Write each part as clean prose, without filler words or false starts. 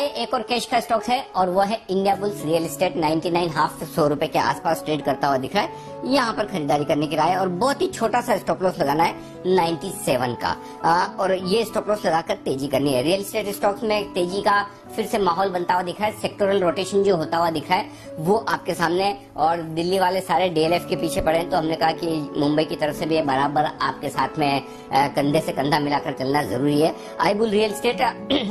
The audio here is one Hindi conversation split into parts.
आइए एक और कैश का स्टॉक है और वो है India bulls real estate. 99 half 100 रुपए के आसपास ट्रेड करता हुआ दिख रहा है। यहाँ पर खरीदारी करने की राय है और बहुत ही छोटा सा स्टॉप लॉस लगाना है 97 का और ये स्टॉप लॉस लगाकर तेजी करनी है। रियल एस्टेट स्टॉक्स में तेजी का फिर से माहौल बनता हुआ दिख रहा है। सेक्टोरल रोटेशन जो होता हुआ दिख रहा है वो आपके सामने, और दिल्ली वाले सारे डीएलएफ के पीछे पड़े हैं, तो हमने कहा कि मुंबई की तरफ से भी बराबर आपके साथ में कंधे से कंधा मिलाकर चलना जरूरी है। आईबुल रियल एस्टेट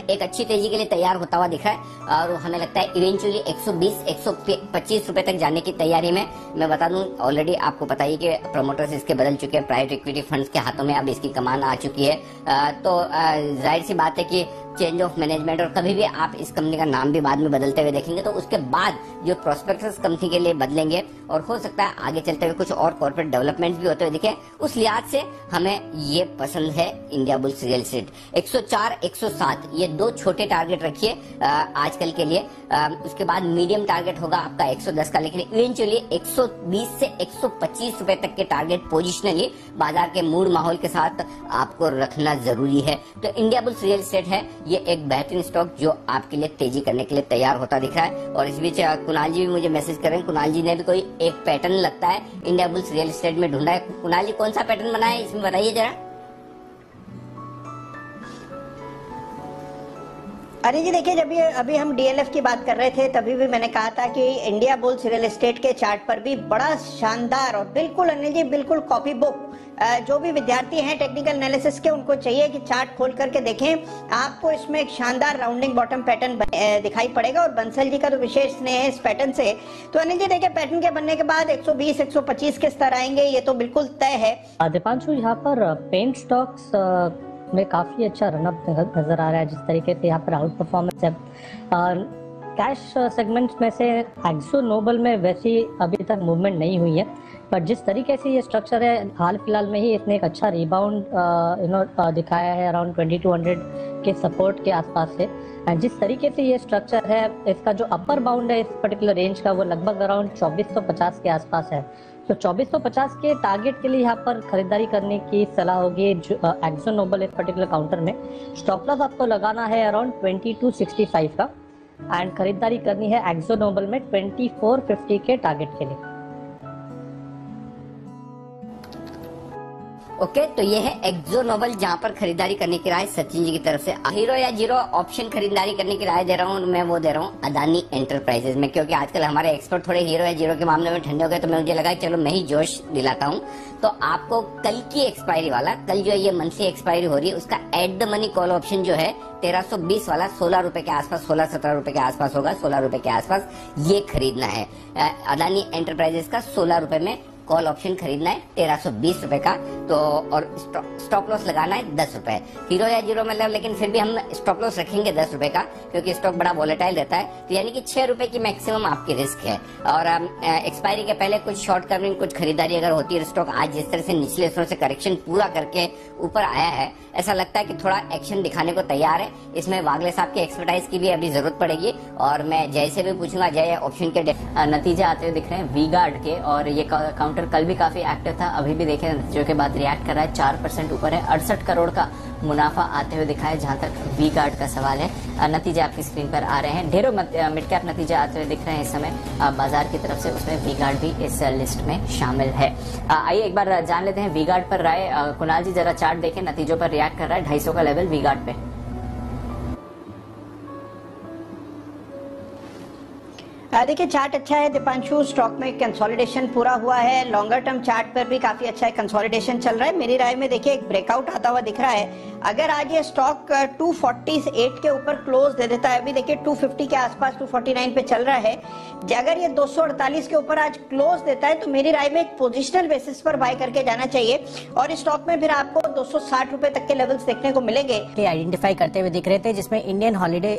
एक अच्छी तेजी के लिए तैयार होता हुआ दिख रहा है और हमें लगता है इवेंचुअली 120-125 रुपए तक जाने की तैयारी में। मैं बता दूं ऑलरेडी आपको पता ही कि प्रमोटर्स इसके बदल चुके हैं, प्राइवेट इक्विटी फंड्स के हाथों में अब इसकी कमान आ चुकी है। तो जाहिर सी बात है कि चेंज ऑफ मैनेजमेंट, और कभी भी आप इस कंपनी का नाम भी बाद में बदलते हुए देखेंगे तो उसके बाद जो प्रोस्पेक्टस कंपनी के लिए बदलेंगे और हो सकता है आगे चलते हुए कुछ और कॉर्पोरेट डेवलपमेंट भी होते हुए दिखे। उस लिहाज से हमें ये पसंद है इंडिया बुल्स रियल एस्टेट। 104, 107 ये दो छोटे टारगेट रखिए आजकल के लिए। उसके बाद मीडियम टारगेट होगा आपका 110 का, लेकिन इवेंचुअली 120 से 125 रुपए तक के टारगेट पोजिशनली बाजार के मूड माहौल के साथ आपको रखना जरूरी है। तो इंडिया बुल्स रियल एस्टेट है ये एक बेहतरीन स्टॉक जो आपके लिए तेजी करने के लिए तैयार होता दिख रहा है। और इस बीच कुणाल जी भी मुझे मैसेज कर रहे हैं। कुणाल जी ने भी कोई एक पैटर्न लगता है इंडिया बुल्स रियल एस्टेट में ढूंढा है। कुणाल जी कौन सा पैटर्न बनाया है इसमें बताइए जरा। अरे जी देखिए, जब ये अभी हम डीएलएफ की बात कर रहे थे तभी भी मैंने कहा था कि इंडिया बुल्स रियल एस्टेट के चार्ट पर भी बड़ा शानदार और बिल्कुल अनिल जी बिल्कुल कॉपी बुक जो भी विद्यार्थी हैं टेक्निकल एनालिसिस के उनको चाहिए कि चार्ट खोल करके देखें। आपको इसमें एक शानदार राउंडिंग बॉटम पैटर्न दिखाई पड़ेगा और बंसल जी का तो विशेष स्नेह है इस पैटर्न से। तो अनिल जी देखिए, पैटर्न के बनने के बाद 120, 125 के स्तर आएंगे, ये तो बिल्कुल तय है। दीपांशु, यहाँ पर पेंट स्टॉक्स में काफी अच्छा रनअप नजर आ रहा है, जिस तरीके से यहाँ पर आउट परफॉर्मेंस है। कैश सेगमेंट्स में से एक्सो नोबल में वैसी अभी तक मूवमेंट नहीं हुई है, पर जिस तरीके से ये स्ट्रक्चर है हाल फिलहाल में ही इसने एक अच्छा रिबाउंड दिखाया है अराउंड 2200 के सपोर्ट के आसपास से। एंड जिस तरीके से ये स्ट्रक्चर है, इसका जो अपर बाउंड है इस पर्टिकुलर रेंज का वो लगभग अराउंड 2450 के आसपास है। तो 2450 के टारगेट के लिए यहाँ पर खरीदारी करने की सलाह होगी। एक्सो नोबल इस पर्टिकुलर काउंटर में स्टॉप लॉस आपको लगाना है अराउंड 2265 का, एंड खरीदारी करनी है एक्सो नोबल में 2450 के टारगेट के लिए। ओके, तो ये है एक्सो नोबल जहां पर खरीदारी करने की राय सचिन जी की तरफ से। हीरो या जीरो ऑप्शन खरीदारी करने की राय दे रहा हूँ मैं, वो दे रहा हूँ अदानी एंटरप्राइजेज में, क्योंकि आजकल हमारे एक्सपर्ट थोड़े हीरो या जीरो के मामले में ठंडे हो गए, तो मुझे लगा चलो मैं ही जोश दिलाता हूँ। तो आपको कल की एक्सपायरी वाला, कल जो ये मंथली एक्सपायरी हो रही है उसका at the money call option जो है 1320 वाला 16 रुपए के आसपास, 16-17 रुपए के आसपास होगा, 16 रुपए के आसपास ये खरीदना है। अदानी एंटरप्राइजेज का 16 रुपए में कॉल ऑप्शन खरीदना है 1320 रुपए का। तो और स्टॉप लॉस लगाना है 10 रुपए। हीरो या जीरो मतलब, लेकिन फिर भी हम स्टॉप लॉस रखेंगे 10 रुपए का, क्योंकि स्टॉक बड़ा वोलेटाइल रहता है। तो यानी कि 6 रुपए की मैक्सिमम आपकी रिस्क है। और एक्सपायरी के पहले कुछ शॉर्ट कवरिंग, कुछ खरीदारी अगर होती है, स्टॉक आज जिस तरह से निचले स्तरों से करेक्शन पूरा करके ऊपर आया है, ऐसा लगता है कि थोड़ा एक्शन दिखाने को तैयार है। इसमें वागले साहब की एक्सपर्टाइज की भी अभी जरूरत पड़ेगी और मैं जय से भी पूछूंगा। जय ऑप्शन के नतीजे आते हुए दिख रहे हैं वी गार्ड के, और ये काउंटर कल भी काफी एक्टिव था, अभी भी देखें नतीजों के बाद रिएक्ट कर रहा है, 4% ऊपर है। 68 करोड़ का मुनाफा आते हुए दिखा है जहां तक वी गार्ड का सवाल है। नतीजे आपकी स्क्रीन पर आ रहे हैं, ढेरों मिड कैप नतीजे आते हुए दिख रहे हैं इस समय बाजार की तरफ से, उसमें वी गार्ड भी इस लिस्ट में शामिल है। आइए एक बार जान लेते हैं वी गार्ड पर राय। कुणाल जी जरा चार्ट देखें, नतीजों पर रिएक्ट कर रहा है 250 का लेवल वी गार्ड पे। देखिए चार्ट अच्छा है दीपांशु, स्टॉक में कंसोलिडेशन पूरा हुआ है। लॉन्गर टर्म चार्ट पर भी काफी अच्छा है, कंसोलिडेशन चल रहा है। मेरी राय में देखिए एक ब्रेकआउट आता हुआ दिख रहा है। अगर आज ये स्टॉक 248 के ऊपर क्लोज दे देता है, अभी देखिए 250 के आसपास 249 पे चल रहा है, अगर ये 248 के ऊपर आज क्लोज देता है तो मेरी राय में एक पोजिशनल बेसिस पर बाय करके जाना चाहिए और इस स्टॉक में फिर आपको 260 रुपए तक के लेवल्स देखने को मिलेंगे। आइडेंटिफाई करते हुए दिख रहे थे, जिसमें इंडियन हॉलीडे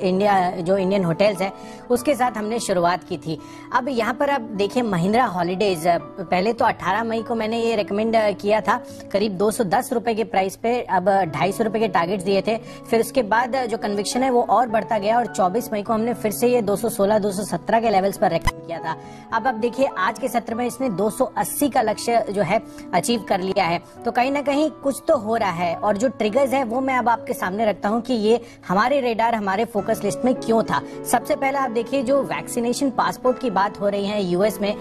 जो इंडियन होटल्स है उसके साथ हमने शुरुआत की थी। अब यहाँ पर आप देखिए महिंद्रा हॉलीडेज, पहले तो 18 मई को मैंने ये रेकमेंड किया था करीब 210 रुपए के प्राइस पे, अब 250 रुपए के टारगेट्स दिए थे, फिर उसके बाद जो कन्विक्शन है वो और बढ़ता गया और 24 मई को हमने फिर से ये 216 217 के लेवल्स पर रेकॉर्ड किया था। अब देखिए आज के सत्र में इसने 280 का लक्ष्य जो है अचीव कर लिया है। तो कहीं ना कहीं कुछ तो हो रहा है और जो ट्रिगर्स है वो मैं अब आपके सामने रखता हूं कि ये हमारे रेडार, हमारे फोकस लिस्ट में क्यों था। सबसे पहले आप देखिए जो वैक्सीनेशन पासपोर्ट की बात हो रही है यूएस में,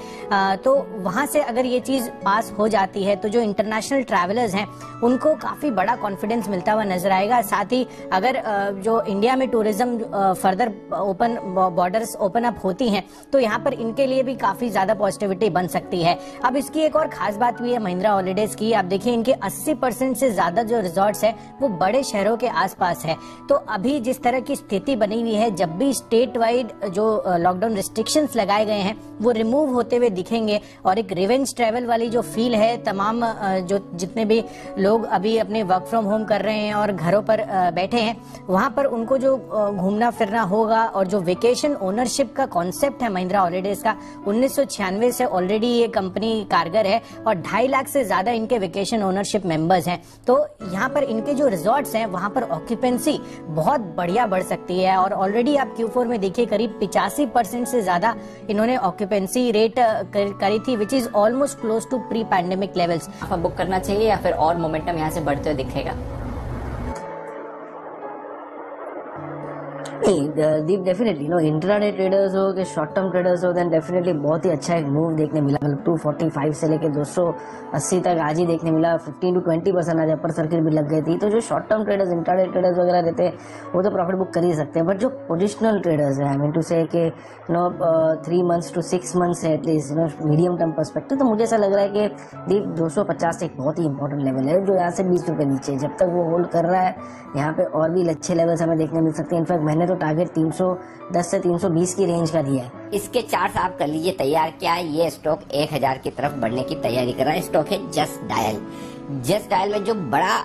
तो वहां से अगर ये चीज पास हो जाती है तो जो इंटरनेशनल ट्रैवलर्स हैं उनको काफी बड़ा कॉन्फिडेंस मिलता हुआ नजर आएगा। साथ ही अगर जो इंडिया में tourism further open borders open up होती हैं तो यहाँ पर इनके लिए भी काफी ज्यादा पॉजिटिविटी बन सकती है। अब इसकी एक और खास बात भी है महिंद्रा हॉलीडेज की। आप देखिए इनके 80% से ज्यादा जो रिजॉर्ट्स है वो बड़े शहरों के आसपास है। तो अभी जिस तरह की स्थिति बनी हुई है, जब भी स्टेट वाइड जो लॉकडाउन रिस्ट्रिक्शंस लगाए गए हैं वो रिमूव होते हुए दिखेंगे और एक रिवेंज ट्रैवल वाली जो फील है, तमाम जो जितने भी लोग अभी अपने वर्क फ्रॉम होम कर रहे हैं और घरों पर बैठे हैं, वहां पर उनको जो घूमना फिरना होगा और जो वेकेशन ओनरशिप का कॉन्सेप्ट है महिंद्रा हॉलीडेज का, 1996 से ऑलरेडी ये कंपनी कारगर है और 2.5 लाख से ज्यादा इनके वेकेशन ओनरशिप मेंबर्स हैं। तो यहाँ पर इनके जो रिजॉर्ट्स हैं वहां पर ऑक्यूपेंसी बहुत बढ़िया बढ़ सकती है और ऑलरेडी आप Q4 में देखिए करीब 85% से ज्यादा इन्होंने ऑक्यूपेंसी रेट करी थी, which is almost close to pre pandemic levels. Book करना चाहिए या फिर और मोमेंटम यहाँ से बढ़ते हुए दिखेगा? दीप डेफिनेटली इंट्राडे ट्रेडर्स हो कि शॉर्ट टर्म ट्रेडर्स हो, देन डेफिनेटली बहुत ही अच्छा एक मूव देखने मिला। मतलब 245 से लेके 280 तक आज ही देखने मिला। 15 to 20% आज अपर सर्किट भी लग गई थी। तो जो short term traders, intraday traders वगैरह रहते हैं वो तो प्रॉफिट बुक कर ही सकते हैं, बट जो पोजिशनल ट्रेडर्स है, आई मीन टू से कि 3 months to 6 months है एटलीस्ट मीडियम टर्म पर्सपेक्टिव, तो मुझे ऐसा लग रहा है कि दीप 250 एक बहुत ही इंपॉर्टेंट लेवल है जो यहाँ से 20 रुपए नीचे, जब तक वो होल्ड कर रहा है यहाँ पे और भी अच्छे लेवल्स हमें देखने मिल सकते हैं। इनफैक्ट मैंने तो टारगेट 310 से 320 की रेंज का दिया है। इसके चार्ट्स आप कर लीजिए तैयार। क्या ये स्टॉक 1000 की तरफ बढ़ने की तैयारी कर रहा है? स्टॉक है जस्ट डायल। जस्ट डायल में जो बड़ा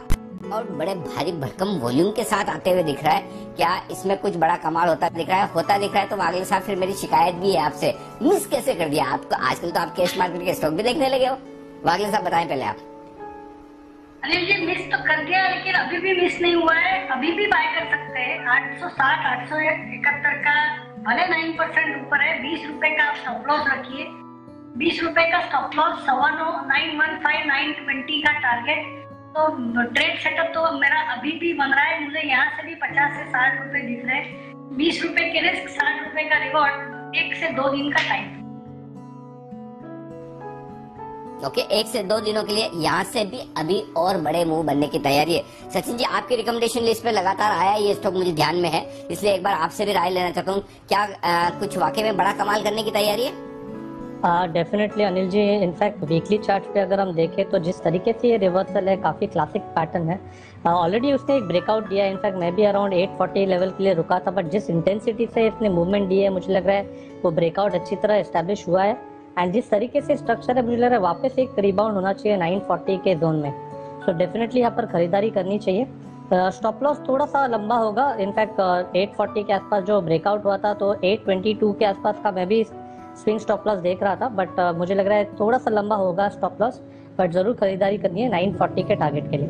और बड़े भारी भरकम वॉल्यूम के साथ आते हुए दिख रहा है, क्या इसमें कुछ बड़ा कमाल होता दिख रहा है? होता दिख रहा है तो अगले साल फिर मेरी शिकायत भी है आपसे, मिस कैसे कर दिया आपको? आजकल तो आप कैश मार्केट के स्टॉक भी देखने लगे हो। अगले साल बताएं पहले आप। अनिल जी मिस तो कर दिया, लेकिन अभी भी मिस नहीं हुआ है, अभी भी बाय कर सकते हैं। 860 871 का भले 9% ऊपर है, 20 रुपए का आप स्टॉप लॉस रखिए। 20 रुपए का स्टॉप लॉस, 915 920 का टारगेट। तो ट्रेड सेटअप तो मेरा अभी भी बन रहा है। मुझे यहाँ से भी 50 से 60 रुपए दिख रहे हैं। 20 रुपए के रिस्क, 60 रुपए का रिवॉर्ड, 1 से 2 दिन का टाइम। ओके, 1 से 2 दिनों के लिए यहाँ से भी अभी और बड़े मूव बनने की तैयारी है। सचिन जी, आपकी रिकमेंडेशन लिस्ट पे लगातार आया ये स्टॉक, मुझे ध्यान में है, इसलिए एक बार आपसे भी राय लेना चाहता हूँ। क्या कुछ वाकई में बड़ा कमाल करने की तैयारी है? Definitely Anil ji, in fact weekly chart पे अगर हम देखें तो जिस तरीके से ये रिवर्सल है काफ़ी क्लासिक पैटर्न है। ऑलरेडी उसने एक ब्रेकआउट दिया है। इनफैक्ट मैं भी अराउंड 840 लेवल के लिए रुका था, बट जिस इंटेंसिटी से इसने मूवमेंट दी है मुझे लग रहा है वो ब्रेकआउट अच्छी तरह एस्टेब्लिश हुआ है। एंड जिस तरीके से स्ट्रक्चर है मुझे लग रहा है वापस एक रिबाउंड होना चाहिए 940 के जोन में। सो डेफिनेटली यहाँ पर खरीदारी करनी चाहिए। स्टॉप लॉस थोड़ा सा लंबा होगा। इनफैक्ट 840 के आसपास जो ब्रेकआउट हुआ था तो 822 के आसपास का मैं भी स्विंग स्टॉप लॉस देख रहा था, बट मुझे लग रहा है थोड़ा सा लंबा होगा स्टॉप लॉस, बट जरूर खरीदारी करनी है 940 के टारगेट के लिए।